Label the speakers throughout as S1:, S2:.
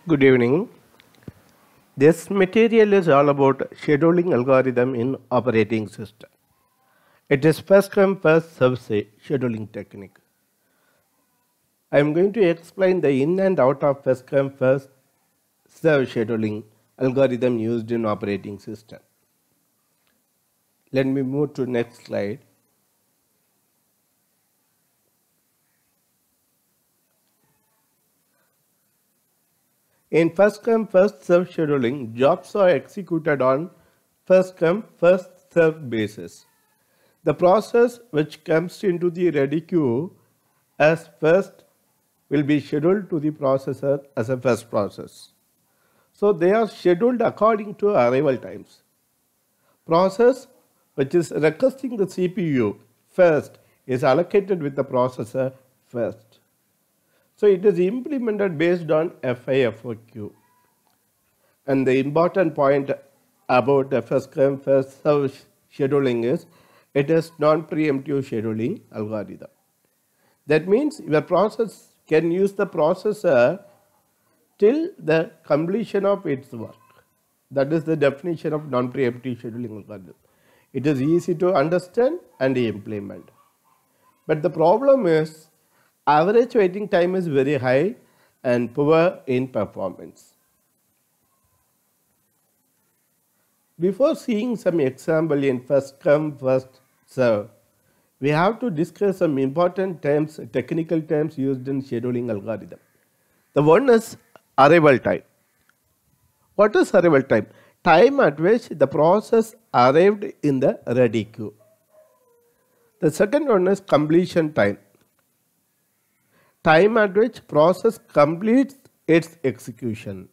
S1: Good evening. This material is all about scheduling algorithm in operating system. It is first come first serve scheduling technique. I am going to explain the in and out of first come first serve scheduling algorithm used in operating system. Let me move to next slide. In first come first serve scheduling, jobs are executed on first come first serve basis. The process which comes into the ready queue as first will be scheduled to the processor as a first process. So they are scheduled according to arrival times. Process which is requesting the CPU first is allocated with the processor first. So it is implemented based on FIFO. And the important point about the first come first serve scheduling is it is non-preemptive scheduling algorithm. That means your process can use the processor till the completion of its work. That is the definition of non-preemptive scheduling algorithm. It is easy to understand and implement. But the problem is average waiting time is very high and poor in performance. Before seeing some example in first come first serve, we have to discuss some important terms, technical terms used in scheduling algorithm. The one is arrival time. What is arrival time? Time at which the process arrived in the ready queue. The second one is completion time. Time at which process completes its execution.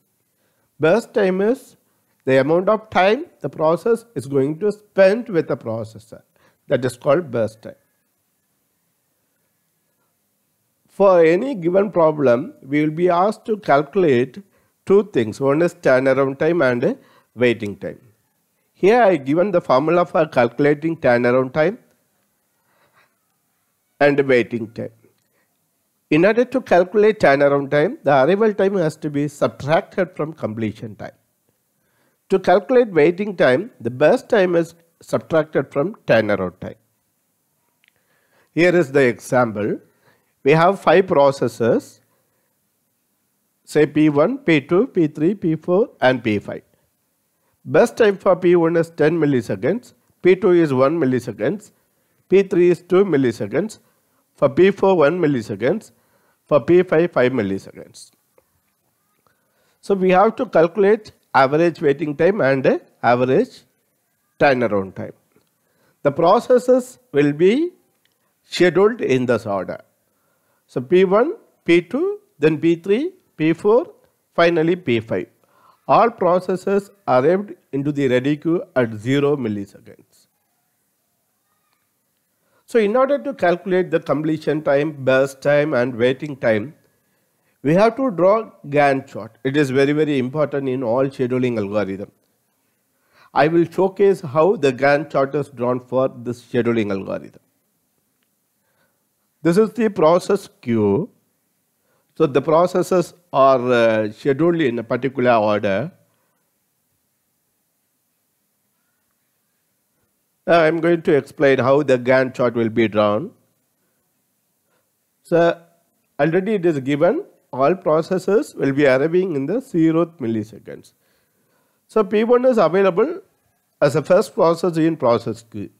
S1: Burst time is the amount of time the process is going to spend with the processor. That is called burst time. For any given problem, we will be asked to calculate two things. One is turnaround time and waiting time. Here I given the formula for calculating turnaround time and waiting time. In order to calculate turnaround time, the arrival time has to be subtracted from completion time. To calculate waiting time, the burst time is subtracted from turnaround time. Here is the example. We have 5 processes, say P1, P2, P3, P4 and P5. Burst time for P1 is 10 milliseconds, P2 is 1 milliseconds, P3 is 2 milliseconds, for P4 1 milliseconds, for P5 5 milliseconds. So we have to calculate average waiting time and average turnaround time. The processes will be scheduled in this order. So P1, P2, then P3, P4, finally P5. All processes arrived into the ready queue at 0 milliseconds. So in order to calculate the completion time, burst time and waiting time, we have to draw Gantt chart. It is very, very important in all scheduling algorithm. I will showcase how the Gantt chart is drawn for this scheduling algorithm. This is the process queue. So the processes are scheduled in a particular order. I am going to explain how the Gantt chart will be drawn. So already it is given all processes will be arriving in the 0th milliseconds. So P1 is available as a first process in process queue.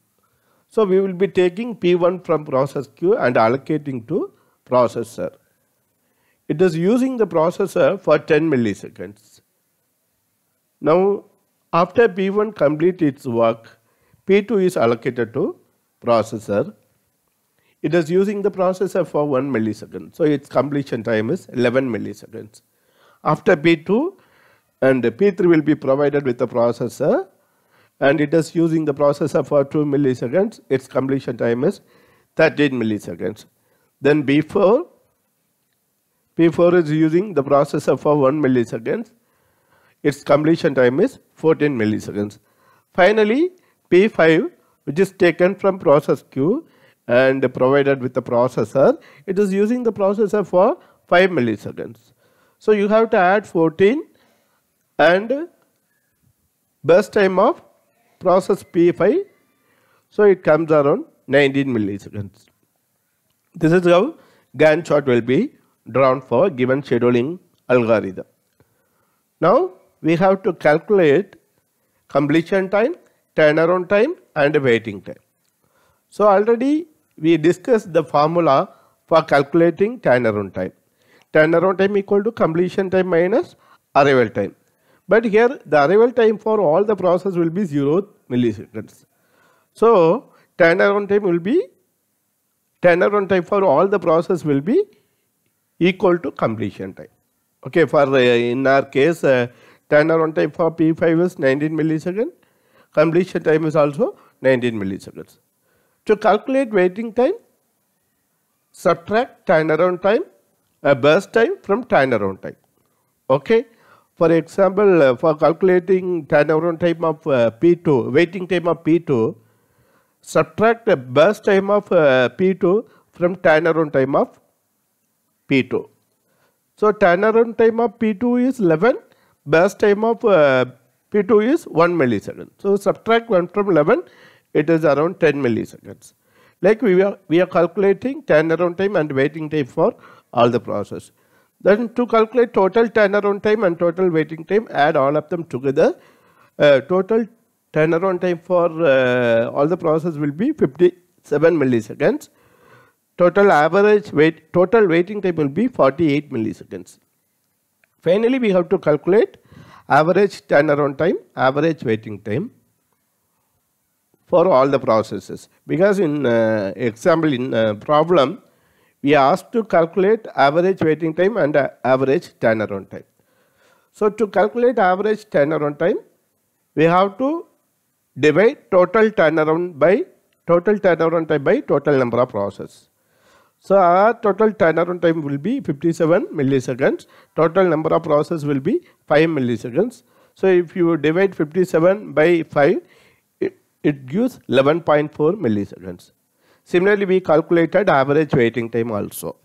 S1: So we will be taking P1 from process queue and allocating to processor. It is using the processor for 10 milliseconds. Now after P1 completes its work, P2 is allocated to processor. It is using the processor for 1 millisecond. So its completion time is 11 milliseconds. After P2 and P3 will be provided with the processor and it is using the processor for 2 milliseconds. Its completion time is 13 milliseconds. Then P4 is using the processor for 1 millisecond. Its completion time is 14 milliseconds. Finally, P5, which is taken from process queue and provided with the processor, it is using the processor for 5 milliseconds. So you have to add 14 and burst time of process P5. So it comes around 19 milliseconds. This is how Gantt chart will be drawn for given scheduling algorithm. Now we have to calculate completion time, turnaround time and waiting time. So already we discussed the formula for calculating turnaround time. Turnaround time equal to completion time minus arrival time. But here the arrival time for all the process will be 0 milliseconds. So turnaround time for all the process will be equal to completion time. Okay, for in our case turnaround time for P5 is 19 milliseconds. Completion time is also 19 milliseconds. To calculate waiting time, subtract turnaround time, burst time from turnaround time. Okay. For example, for calculating turnaround time of P2, waiting time of P2, subtract the burst time of P2 from turnaround time of P2. So turnaround time of P2 is 11, burst time of P2 is 1 millisecond. So subtract 1 from 11, it is around 10 milliseconds. Like we are calculating turnaround time and waiting time for all the process. Then to calculate total turnaround time and total waiting time, add all of them together. Total turnaround time for all the process will be 57 milliseconds. Total waiting time will be 48 milliseconds. Finally, we have to calculate average turnaround time, average waiting time for all the processes. Because in example in problem, we are asked to calculate average waiting time and average turnaround time. So to calculate average turnaround time, we have to divide total turnaround time by total number of processes. So our total turnaround time will be 57 milliseconds. Total number of processes will be 5 milliseconds. So if you divide 57 by 5, it gives 11.4 milliseconds. Similarly, we calculated average waiting time also.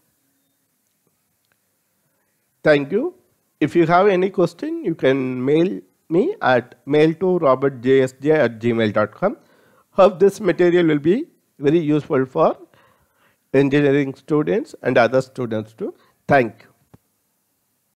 S1: Thank you. If you have any question, you can mail me at mail2robertjsj@gmail.com. Hope this material will be very useful for engineering students and other students too. Thank you.